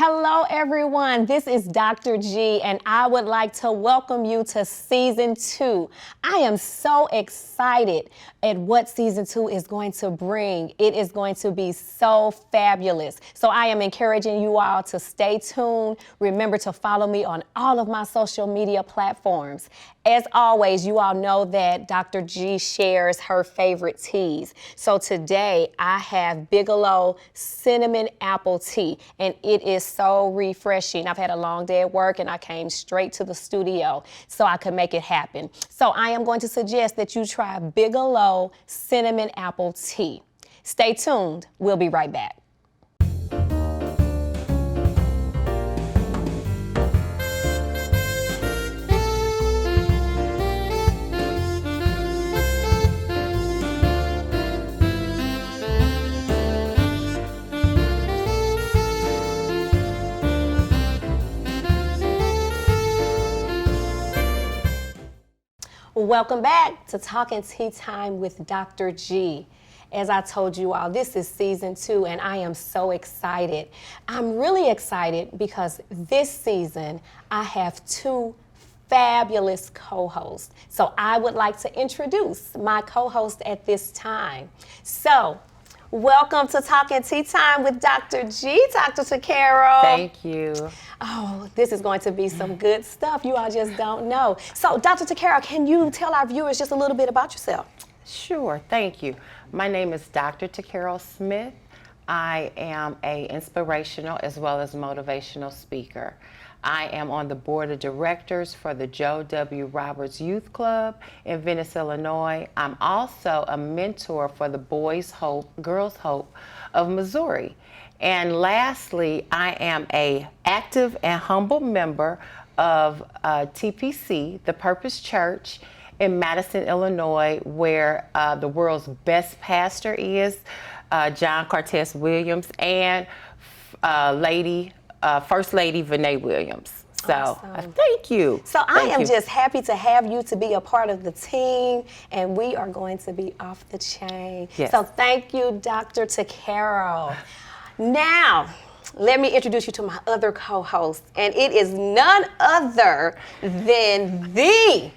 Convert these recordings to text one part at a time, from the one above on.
Hello, everyone. This is Dr. G, and I would like to welcome you to Season 2. I am so excited at what Season 2 is going to bring. It is going to be so fabulous. So I am encouraging you all to stay tuned. Remember to follow me on all of my social media platforms. As always, you all know that Dr. G shares her favorite teas. So today I have Bigelow Cinnamon Apple Tea, and it is so refreshing. I've had a long day at work and I came straight to the studio so I could make it happen. So I am going to suggest that you try Bigelow Cinnamon Apple Tea. Stay tuned. We'll be right back. Welcome back to Talking Tea Time with Dr. G. As I told you all, this is Season 2, and I am so excited. I'm really excited because this season I have two fabulous co-hosts. So I would like to introduce my co-host at this time. So, welcome to Talking Tea Time with Dr. G, Dr. Takaro. Thank you. Oh, this is going to be some good stuff. You all just don't know. So, Dr. Takaro, can you tell our viewers just a little bit about yourself? Sure, thank you. My name is Dr. Takaro Smith. I am an inspirational as well as motivational speaker. I am on the board of directors for the Joe W. Roberts Youth Club in Venice, Illinois. I'm also a mentor for the Boys Hope, Girls Hope of Missouri. And lastly, I am an active and humble member of TPC, the Purpose Church in Madison, Illinois, where the world's best pastor is John Cortez Williams and First Lady Vinay Williams. So Awesome. Thank you. So I am just happy to have you to be a part of the team, and we are going to be off the chain. Yes. So thank you, Dr. Takaro. Now, let me introduce you to my other co-host, and it is none other than the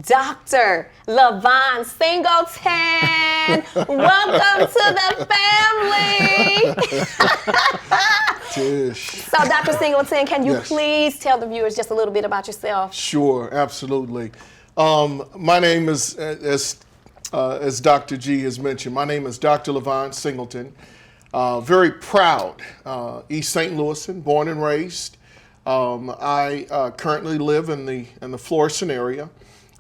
Dr. LaVon Singleton. Welcome to the family. Tish. So, Dr. Singleton, can you Yes. please tell the viewers just a little bit about yourself? Sure, absolutely. My name is, as Dr. G has mentioned, my name is Dr. LaVon Singleton. Very proud East St. Louisan, born and raised. I currently live in the Florissant area.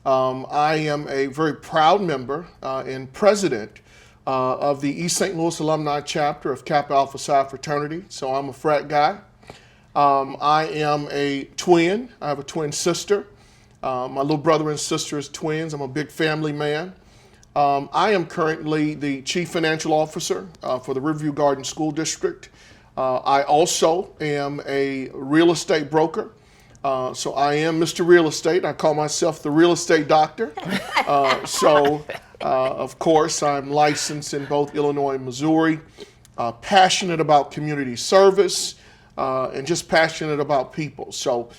I am a very proud member and president of the East St. Louis Alumni Chapter of Kappa Alpha Psi Fraternity, so I'm a frat guy. I am a twin. I have a twin sister. My little brother and sister is twins. I'm a big family man. I am currently the Chief Financial Officer for the Riverview Garden School District. I also am a real estate broker. So I am Mr. Real Estate. I call myself the real estate doctor. Of course, I'm licensed in both Illinois and Missouri, passionate about community service, and just passionate about people. So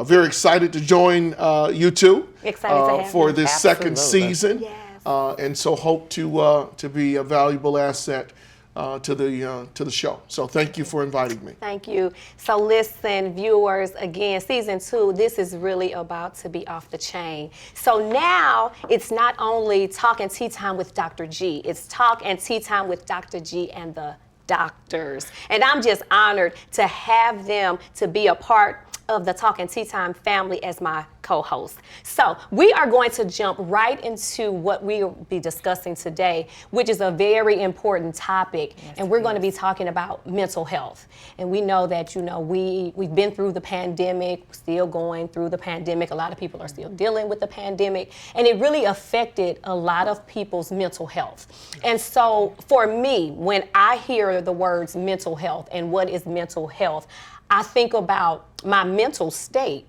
very excited to join you two Excited to have for you. this second Absolutely. season. Yes. And so hope to be a valuable asset to the show. So thank you for inviting me. Thank you. So listen, viewers, again, Season 2, this is really about to be off the chain. So now it's not only Talk and Tea Time with Dr. G, it's Talk and Tea Time with Dr. G and the doctors. And I'm just honored to have them to be a part of the Talk and Tea Time family as my co-host. So we are going to jump right into what we'll be discussing today, which is a very important topic. Yes, and we're going to be talking about mental health. And we know that, we've been through the pandemic, still going through the pandemic. A lot of people are still dealing with the pandemic. And it really affected a lot of people's mental health. And so for me, when I hear the words mental health and what is mental health, I think about my mental state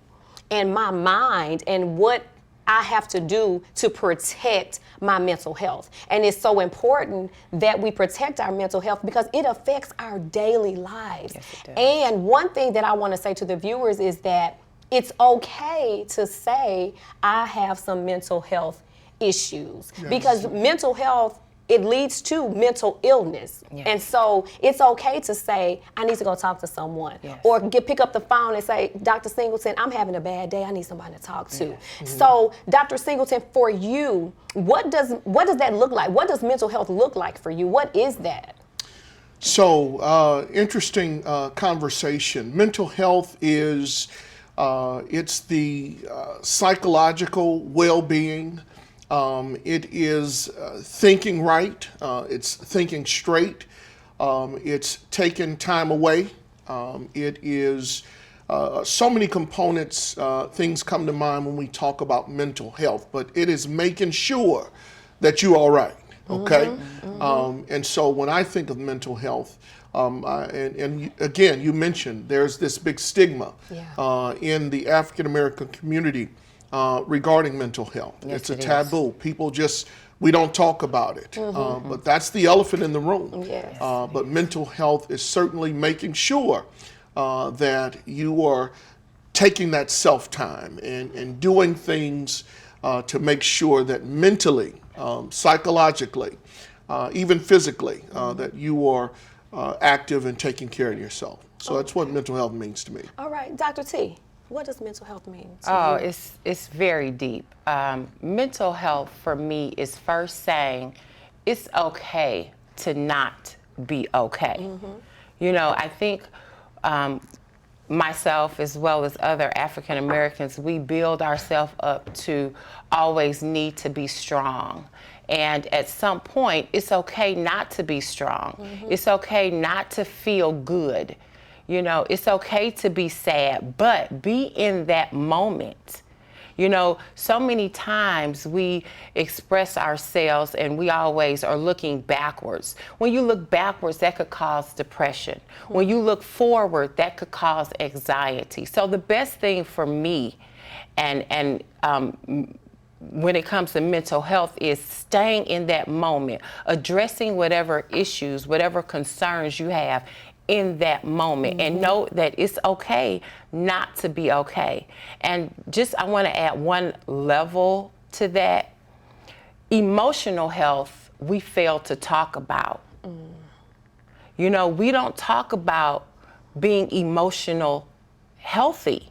and my mind and what I have to do to protect my mental health. And it's so important that we protect our mental health because it affects our daily lives. Yes, it does. And one thing that I want to say to the viewers is that it's okay to say, I have some mental health issues. Yes. Because mental health, it leads to mental illness. Yes. And so it's okay to say, I need to go talk to someone. Yes. Or pick up the phone and say, Dr. Singleton, I'm having a bad day. I need somebody to talk to. So, Dr. Singleton, for you, what does that look like? What does mental health look like for you? What is that? So, interesting conversation. Mental health is, it's the psychological well-being. It is thinking right. It's thinking straight. It's taking time away. It is so many components. Things come to mind when we talk about mental health, but it is making sure that you're all right. Okay. And so when I think of mental health, and again, you mentioned there's this big stigma in the African American community regarding mental health. Yes, it's a it is. taboo. People we don't talk about it. But that's the elephant in the room. Yes. But mental health is certainly making sure that you are taking that self-time and doing things to make sure that mentally, psychologically, even physically, that you are active and taking care of yourself. So that's what mental health means to me. All right, Dr. T, what does mental health mean to Oh, you? it's very deep. Mental health for me is first saying it's okay to not be okay. You know, I think myself as well as other African Americans, we build ourselves up to always need to be strong. And at some point, it's okay not to be strong. It's okay not to feel good. You know, it's okay to be sad, but be in that moment. You know, so many times we express ourselves and we always are looking backwards. When you look backwards, that could cause depression. When you look forward, that could cause anxiety. So the best thing for me and when it comes to mental health is staying in that moment, addressing whatever issues, whatever concerns you have in that moment, and know that it's okay not to be okay. And just, I want to add one level to that. Emotional health, we fail to talk about. You know, we don't talk about being emotional healthy,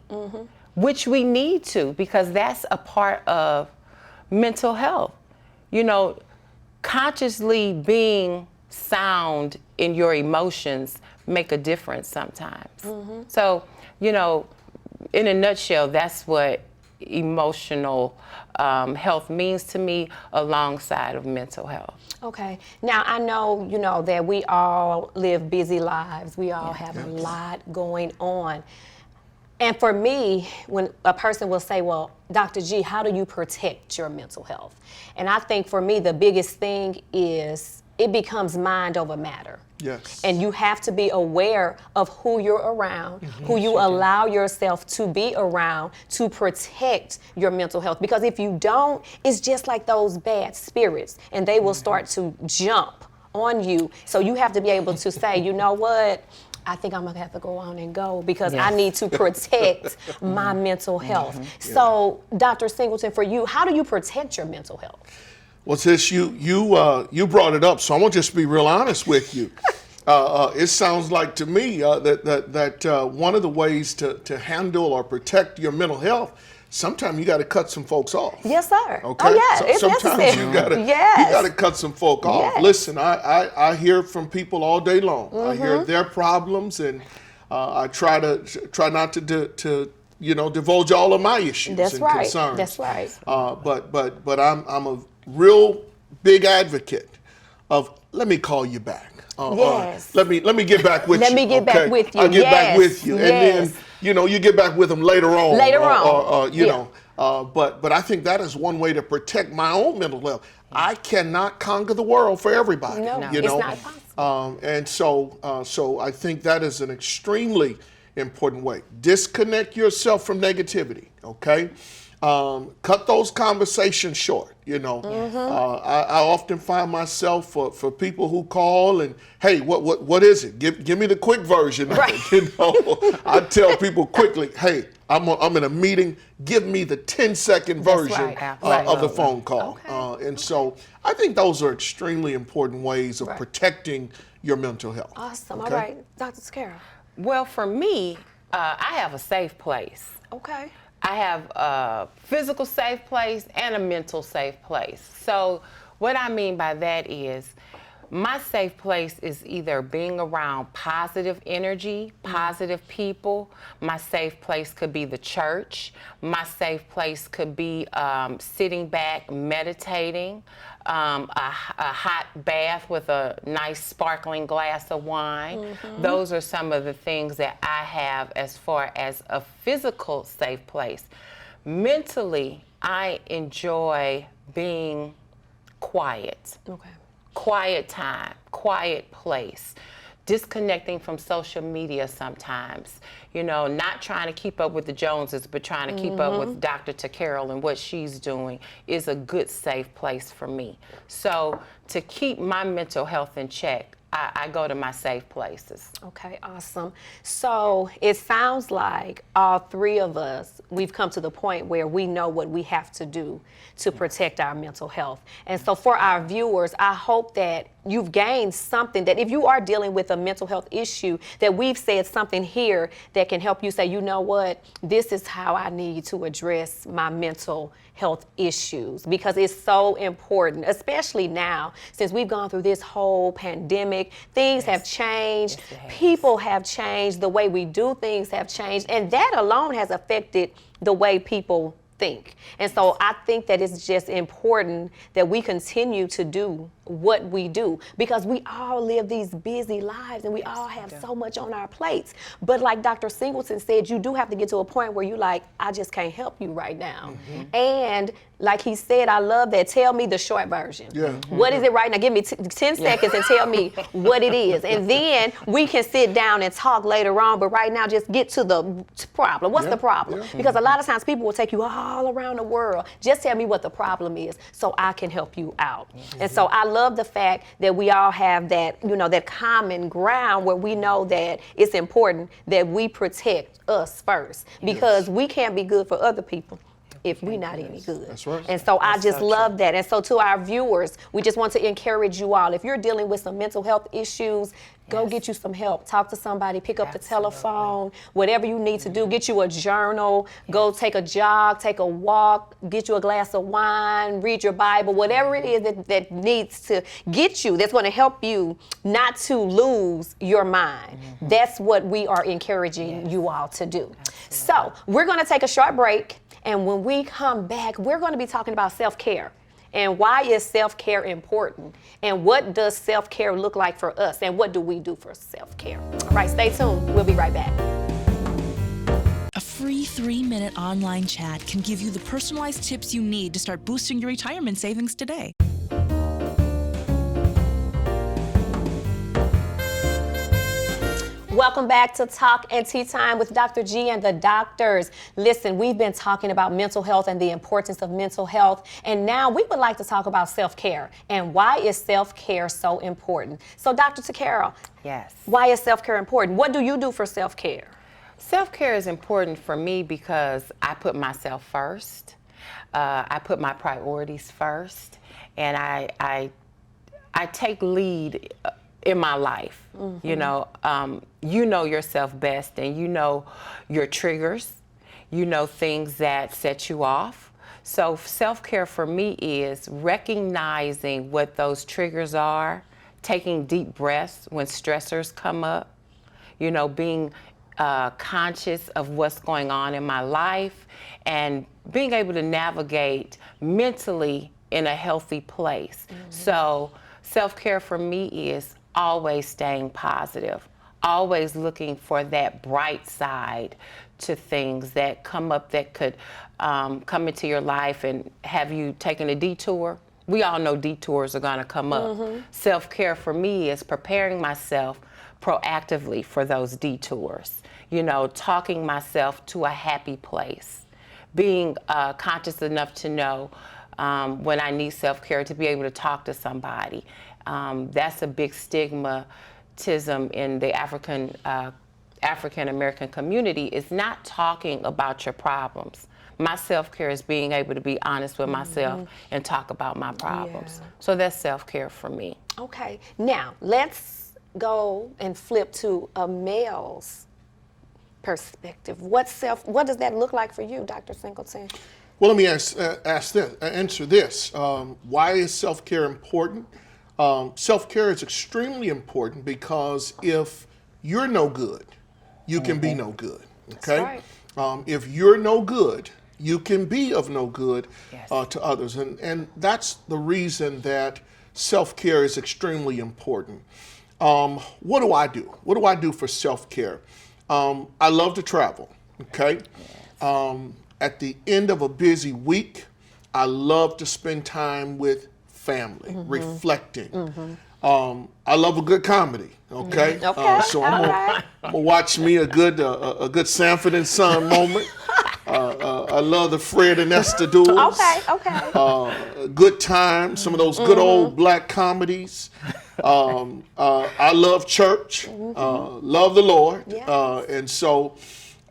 which we need to, because that's a part of mental health. You know, consciously being sound in your emotions make a difference sometimes. So, you know, in a nutshell, that's what emotional health means to me alongside of mental health. Okay. Now, I know, you know, that we all live busy lives. We all have a lot going on. And for me, when a person will say, well, Dr. G, how do you protect your mental health? And I think for me, the biggest thing is it becomes mind over matter. Yes. And you have to be aware of who you're around, who you allow yourself to be around to protect your mental health. Because if you don't, it's just like those bad spirits, and they will start to jump on you. So you have to be able to say, you know what? I think I'm gonna have to go on and go because I need to protect my mental health. So, Dr. Singleton, for you, how do you protect your mental health? Well, sis, you brought it up, so I'm gonna just be real honest with you. It sounds like to me that one of the ways to handle or protect your mental health, sometimes you got to cut some folks off. Yes, sir. Okay. Oh, yeah, it's Sometimes necessary. you gotta cut some folk off. Yes. Listen, I hear from people all day long. I hear their problems, and I try not to divulge all of my issues That's and right. concerns. That's right. But I'm a real big advocate of let me call you back. Yes. Let me get back with you. Let me get back with you. I'll get back Yes. with you, and Yes. then you get back with them later on. Later on. You know. But I think that is one way to protect my own mental health. I cannot conquer the world for everybody. No, you it's know? not possible. And so I think that is an extremely important way. Disconnect yourself from negativity. Okay. cut those conversations short. I often find myself for people who call and, hey, what is it? Give me the quick version of it. I tell people quickly, hey, I'm in a meeting. Give me the 10-second version of the phone call. Okay. And so I think those are extremely important ways of protecting your mental health. Awesome. All right, Dr. Takara. Well, for me, I have a safe place. Okay. I have a physical safe place and a mental safe place. So what I mean by that is my safe place is either being around positive energy, positive people. My safe place could be the church. My safe place could be sitting back, meditating, a hot bath with a nice sparkling glass of wine. Those are some of the things that I have as far as a physical safe place. Mentally, I enjoy being quiet. Okay. Quiet time, quiet place, disconnecting from social media sometimes, not trying to keep up with the Joneses, but trying to keep up with Dr. Takara and what she's doing is a good, safe place for me. So to keep my mental health in check, I go to my safe places. Okay, awesome. So it sounds like all three of us, we've come to the point where we know what we have to do to protect our mental health. And so for our viewers, I hope that you've gained something, that if you are dealing with a mental health issue, that we've said something here that can help you say, you know what, this is how I need to address my mental health issues, because it's so important, especially now, since we've gone through this whole pandemic. Things have changed, people have changed, the way we do things have changed, and that alone has affected the way people think. And so I think that it's just important that we continue to do what we do, because we all live these busy lives and we all have so much on our plates. But like Dr. Singleton said, you do have to get to a point where you're like, I just can't help you right now. And like he said, I love that. Tell me the short version. What is it right now? Give me 10 seconds and tell me what it is. And then we can sit down and talk later on. But right now, just get to the problem. What's the problem? Because a lot of times people will take you all around the world. Just tell me what the problem is so I can help you out. And so I love the fact that we all have that, that common ground where we know that it's important that we protect us first, because we can't be good for other people if we're not any good. That's right. And so I just love that. And so to our viewers, we just want to encourage you all. If you're dealing with some mental health issues, go get you some help. Talk to somebody, pick up the telephone, whatever you need to do. Get you a journal, go take a jog, take a walk, get you a glass of wine, read your Bible, whatever it is that needs to get you, that's going to help you not to lose your mind. That's what we are encouraging you all to do. So we're going to take a short break. And when we come back, we're going to be talking about self-care. And why is self-care important? And what does self-care look like for us? And what do we do for self-care? All right, stay tuned. We'll be right back. A free 3-minute online chat can give you the personalized tips you need to start boosting your retirement savings today. Welcome back to Talk and Tea Time with Dr. G and the doctors. Listen, we've been talking about mental health and the importance of mental health, and now we would like to talk about self-care and why is self-care so important. So Dr. Takara, why is self-care important? What do you do for self-care? Self-care is important for me because I put myself first. I put my priorities first, and I take lead in my life. You know yourself best, and you know your triggers, you know things that set you off. So self-care for me is recognizing what those triggers are, taking deep breaths when stressors come up, being conscious of what's going on in my life, and being able to navigate mentally in a healthy place. So self-care for me is always staying positive, always looking for that bright side to things that come up that could come into your life and have you taking a detour. We all know detours are going to come up. Self-care for me is preparing myself proactively for those detours, talking myself to a happy place, being conscious enough to know when I need self-care, to be able to talk to somebody. That's a big stigmatism in the African American community, is not talking about your problems. My self-care is being able to be honest with myself and talk about my problems. Yeah. So that's self-care for me. Okay, now let's go and flip to a male's perspective. What does that look like for you, Dr. Singleton? Well, let me answer this. Why is self-care important? Self-care is extremely important because if you're no good, you can be no good. Okay. That's right. If you're no good, you can be of no good Yes. to others, and that's the reason that self-care is extremely important. What do I do? What do I do for self-care? I love to travel. Okay. At the end of a busy week, I love to spend time with family, reflecting. I love a good comedy. Okay. Okay, So I'm gonna watch me a good Sanford and Son moment. I love the Fred and Esther duels. Okay. Good time. Some of those good old black comedies. I love church. Love the Lord. Yes. And so,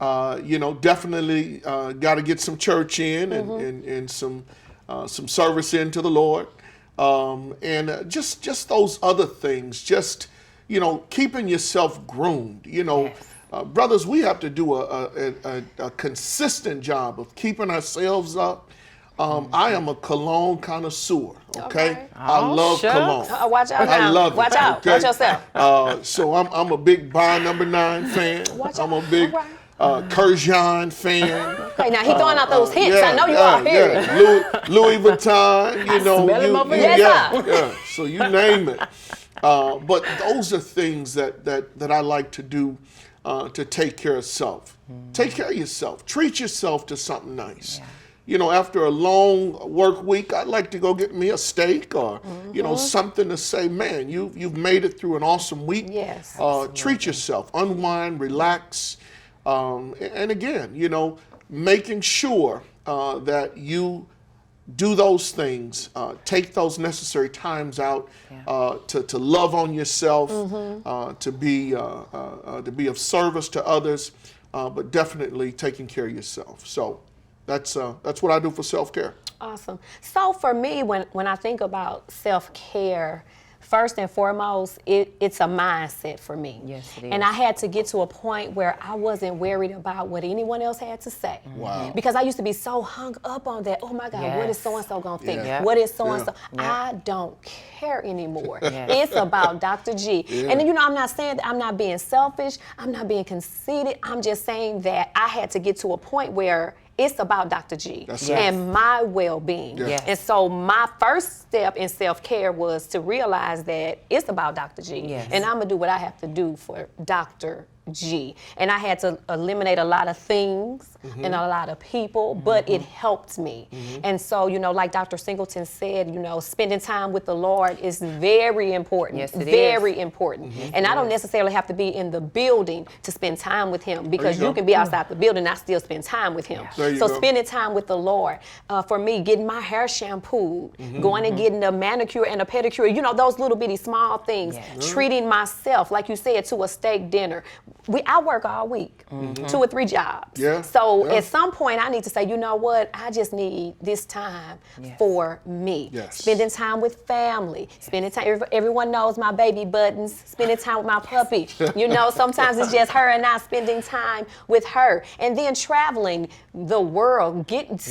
definitely got to get some church in and some service into the Lord. And just those other things, just, keeping yourself groomed, brothers, we have to do a consistent job of keeping ourselves up. I am a cologne connoisseur, okay? I love shucks. cologne. Watch out I now. love it. Watch out. Okay? Watch yourself. So I'm a big Bar Number 9 fan. I'm a big Kurjan fan. Okay, now he throwing out those hints. I know you all hear it. Louis Vuitton, smell him over here. yeah. So you name it. But those are things that I like to do to take care of self. Take care of yourself. Treat yourself to something nice. After a long work week, I'd like to go get me a steak or, something to say, man, you've made it through an awesome week. Yes. Treat yourself, unwind, relax. And again, making sure that you do those things, take those necessary times out to love on yourself, to be of service to others, but definitely taking care of yourself. So that's what I do for self-care. Awesome. So for me, when I think about self-care, first and foremost, it's a mindset for me. Yes, it is. And I had to get to a point where I wasn't worried about what anyone else had to say. Wow. Because I used to be so hung up on that. Oh my God, what is Yes. so-and-so gonna think? Yeah. What is so-and-so? Yeah. I don't care anymore. Yes. It's about Dr. G. Yeah. And then, I'm not saying that I'm not being selfish. I'm not being conceited. I'm just saying that I had to get to a point where it's about Dr. G That's and my well-being. Yeah. Yes. And so my first step in self-care was to realize that it's about Dr. G. Yes. And I'm gonna do what I have to do for Dr. G. And I had to eliminate a lot of things and a lot of people, but it helped me. And so, like Dr. Singleton said, spending time with the Lord is very important. Yes, it very is. important. And I don't necessarily have to be in the building to spend time with him, because you you go. can be outside the building and I still spend time with him. There you So go. spending time with the Lord, for me, getting my hair shampooed, going and getting a manicure and a pedicure, those little bitty small things, Yes. treating myself, like you said, to a steak dinner. I work all week, 2 or 3 jobs. Yeah, So yeah. at some point I need to say, you know what, I just need this time Yes. for me. Yes. Spending time with family, spending time, everyone knows my baby Buttons, spending time with my puppy. Sometimes it's just her and I spending time with her. And then traveling the world, Yes.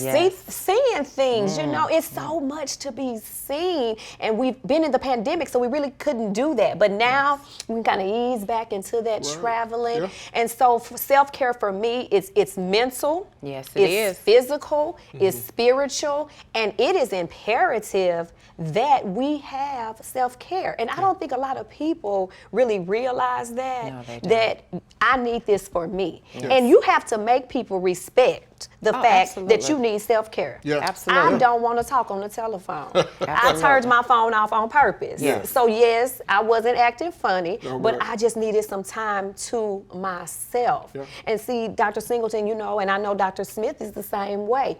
seeing things, it's so much to be seen. And we've been in the pandemic, so we really couldn't do that. But now we can kind of ease back into that traveling. Yeah. And so for self-care for me, it's mental. Yes, it's is. physical, it's spiritual, and it is imperative that we have self-care. And I don't think a lot of people really realize that, No, they don't. that I need this for me. And you have to make people respect the fact that absolutely. you need self-care. Yeah. Absolutely. I don't want to talk on the telephone. I turned my phone off on purpose. Yes. So yes, I wasn't acting funny, No, but right. I just needed some time to myself. Yeah. And see, Dr. Singleton, you know, and I know Dr. Smith is the same way.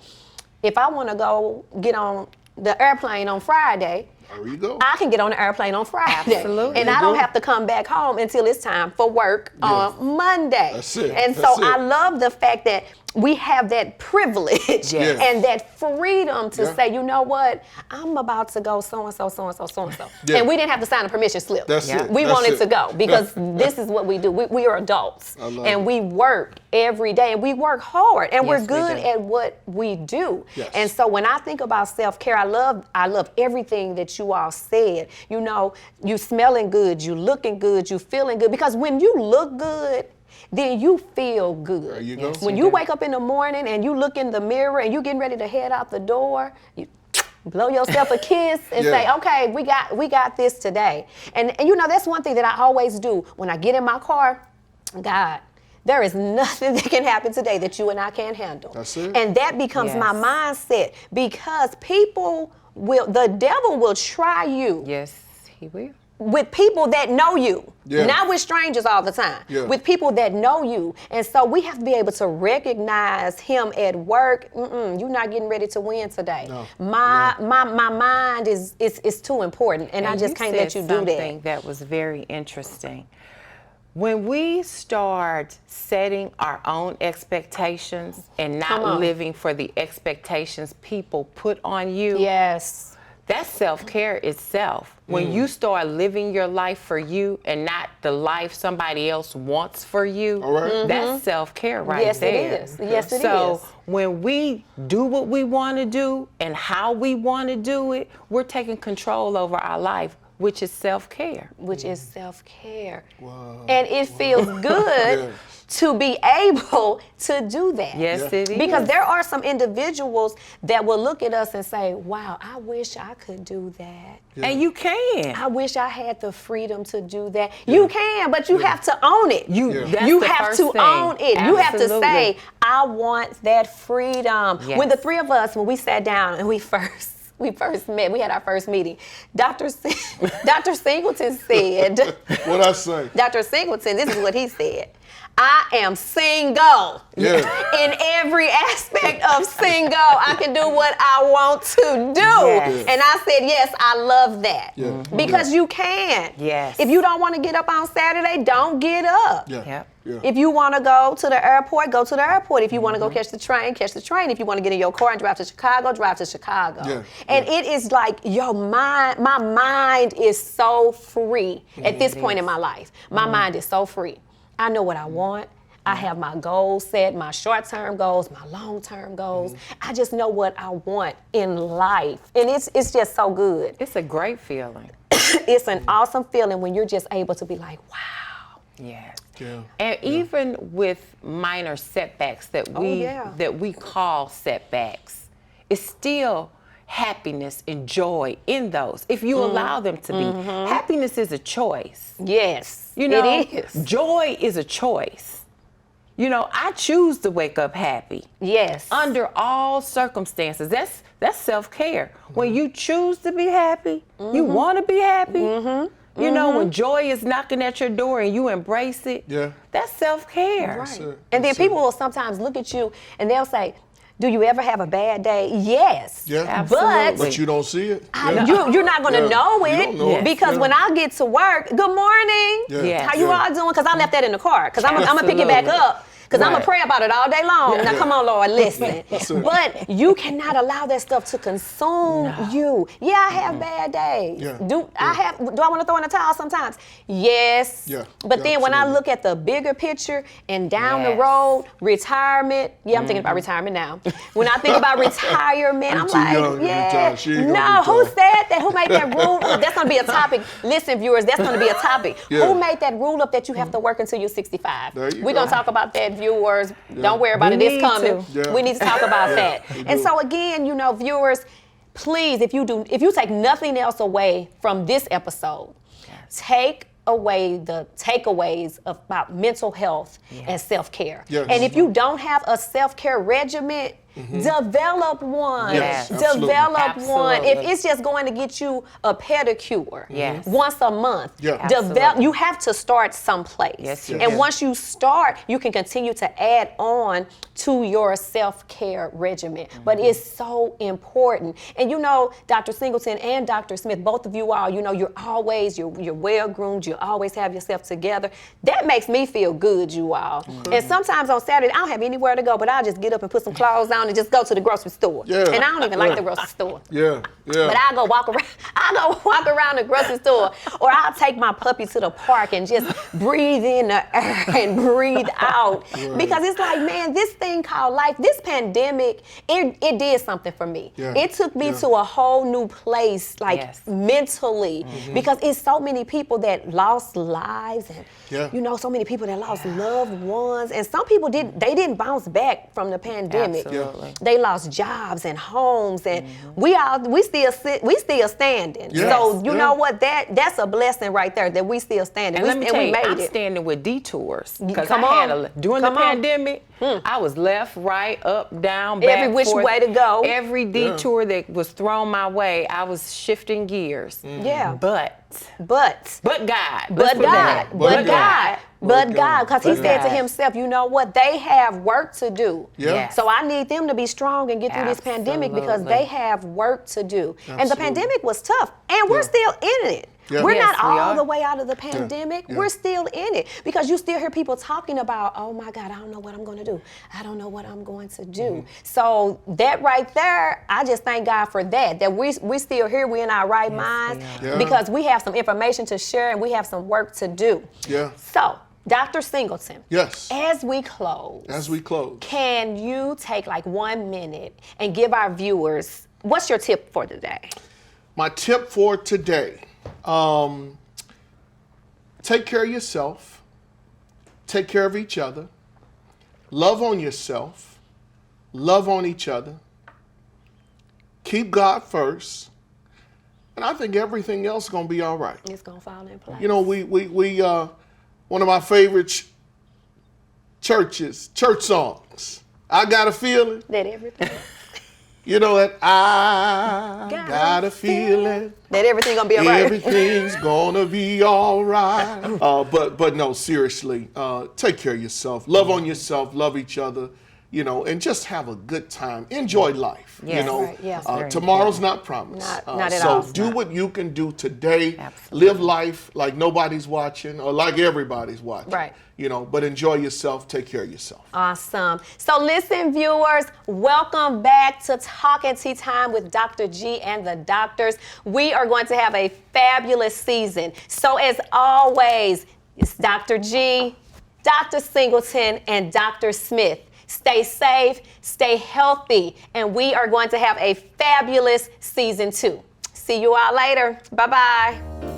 If I want to go get on the airplane on Friday, There you go. I can get on the airplane on Friday. Absolutely. And There I you don't go. have to come back home until it's time for work on Monday. That's it. And That's so I it. love the fact that we have that privilege Yes. and that freedom to Yeah. say, you know what, I'm about to go so-and-so, so-and-so, so-and-so. Yeah. And we didn't have to sign a permission slip. That's Yeah. it. We That's wanted it. to go because this is what we do. We are adults I love and it. we work every day and we work hard and we're Yes, we good do. at what we do. Yes. And so when I think about self-care, I love everything that you all said. You know, you smelling good, you looking good, you feeling good. Because when you look good, then you feel good. There you go. Yes, When you you do. wake up in the morning and you look in the mirror and you getting ready to head out the door, you blow yourself a kiss and Yeah. say, okay, we got this today. And you know, that's one thing that I always do when I get in my car. God, there is nothing that can happen today that you and I can't handle. That's it. And that becomes my Yes. mindset because the devil will try you Yes, he will. with people that know you, Yeah. not with strangers all the time, Yeah. with people that know you. And so we have to be able to recognize him at work. You're not getting ready to win today. No. My mind is too important, and I just can't let you said do something that. that was very interesting. When we start setting our own expectations and Come not on. living for the expectations people put on you, Yes. that's self-care itself. When you start living your life for you and not the life somebody else wants for you, All right. that's self-care right Yes, it there. is. Yes, it so is. when we do what we want to do and how we want to do it, we're taking control over our life, which is self-care. Which is self-care. Wow. And it feels good Yeah. to be able to do that. Yes, Yeah. it is. Because there are some individuals that will look at us and say, wow, I wish I could do that. And you can. I wish I had the freedom to do that. You can, but you have to own it. Yeah. That's You the have first to thing. own it. You have to Absolutely. say, I want that freedom. Yes. When the three of us, when we sat down and we first met, we had our first meeting, Dr. Singleton said, What I say? Dr. Singleton, this is what he said. I am single. Yeah. In every aspect of single, I can do what I want to do. Yes. And I said, yes, I love that. Yeah. Because you can. Yes. If you don't want to get up on Saturday, don't get up. Yeah. Yep. Yeah. If you want to go to the airport, go to the airport. If you want to go catch the train, catch the train. If you want to get in your car and drive to Chicago, drive to Chicago. Yeah, And it is like my mind is so free at this point in my life. My mind is so free. I know what I want. I have my goals set, my short-term goals, my long-term goals. I just know what I want in life. And it's just so good. It's a great feeling. It's an awesome feeling when you're just able to be like, wow. Yes. Yeah. And even with minor setbacks that we call setbacks, it's still happiness and joy in those. If you allow them to be, happiness is a choice. Yes, You know, it is. joy is a choice. You know, I choose to wake up happy Yes. under all circumstances. That's self-care. When you choose to be happy, you want to be happy. You know, when joy is knocking at your door and you embrace it, Yeah. that's self-care. Right. it. And then That's people it. will sometimes look at you and they'll say, do you ever have a bad day? Yes. Yeah. Absolutely. But you don't see it. You're not going to Yeah. know You it don't know it. because Yeah. when I get to work, good morning. Yeah. Yeah. How you Yeah. all doing? Because I left that in the car because I'm going to pick it back Absolutely. up. Because I'm going to Right. pray about it all day long. Now, Yeah. come on, Lord, listen. That's it. But you cannot allow that stuff to consume you. Yeah, I have bad days. Yeah. Do I want to throw in the towel sometimes? Yes. Yeah. But Yeah, then when I absolutely. look at the bigger picture and down the Yes. road, retirement. Yeah, I'm thinking about retirement now. When I think about retirement, I'm too like, young to yeah. retire. She ain't gonna No, who retire. said that? Who made that rule? That's going to be a topic. Listen, viewers, that's going to be a topic. Yeah. Who made that rule up that you have to work until you're 65? There you We're going go. to talk about that, viewers. Don't worry about We it. It's need coming. to. Yeah. We need to talk about Yeah, that. we And do. so again, you know, viewers, please, if you take nothing else away from this episode, take away the takeaways about mental health and self-care. Yes. And if you don't have a self-care regimen, develop one. Yes, Develop one. If Absolutely. it's just going to get you a pedicure Yes. once a month, Yeah. develop. You have to start someplace. Yes, you and do. once you start, you can continue to add on to your self-care regimen. But it's so important. And you know, Dr. Singleton and Dr. Smith, both of you all, you know, you're well-groomed, you always have yourself together. That makes me feel good, you all. And sometimes on Saturday, I don't have anywhere to go, but I'll just get up and put some clothes on and just go to the grocery store. Yeah. And I don't even like the grocery store. Yeah. But I go walk around the grocery store, or I'll take my puppy to the park and just breathe in the air and breathe out. Because it's like, man, this thing called life, this pandemic, it did something for me. Yeah. It took me to a whole new place, like Yes. mentally, because it's so many people that lost lives, and Yeah. you know, so many people that lost loved ones, and some people didn't bounce back from the pandemic. Absolutely. They lost jobs and homes, and we still standing. Yes. So you Yeah. know what? That's a blessing right there, that we still standing. And let me tell we you, made I'm it. standing with detours. Because Come I had on. during Come the on. pandemic, I was left, right, up, down, back, Every which forth. way to go. Every detour that was thrown my way, I was shifting gears. Yeah. But But God. But Let's put it God, that way. but God, but God, because he But said to God. himself, you know what? They have work to do. Yeah. Yes. So I need them to be strong and get through this pandemic, because Absolutely. they have work to do. And the Absolutely. pandemic was tough, and we're Yeah. still in it. Yeah. We're Yes, not we all are. the way out of the pandemic. Yeah. We're still in it, because you still hear people talking about, oh my God, I don't know what I'm going to do. I don't know what I'm going to do. So that right there, I just thank God for that we still here, we in our right minds, we are. Yeah. because we have some information to share and we have some work to do. Yeah. So, Dr. Singleton, Yes. as we close, can you take like 1 minute and give our viewers, what's your tip for today? My tip for today, take care of yourself, take care of each other, love on yourself, love on each other, keep God first, and I think everything else is going to be all right. It's going to fall in place. You know, we one of my favorite church songs, I Got a Feeling. That everything, You know that I got a feeling that everything going to be all right. everything's gonna be all right. But no, seriously, take care of yourself, love on yourself, love each other, you know, and just have a good time. Enjoy life. You Yes. know, Right, yes. Very tomorrow's not promised. Not at so all. do what you can do today. Absolutely. Live life like nobody's watching or like everybody's watching. Right. You know, but enjoy yourself. Take care of yourself. Awesome. So listen, viewers, welcome back to Talking Tea Time with Dr. G and the Doctors. We are going to have a fabulous season. So as always, it's Dr. G, Dr. Singleton, and Dr. Smith. Stay safe, stay healthy, and we are going to have a fabulous season 2. See you all later. Bye-bye.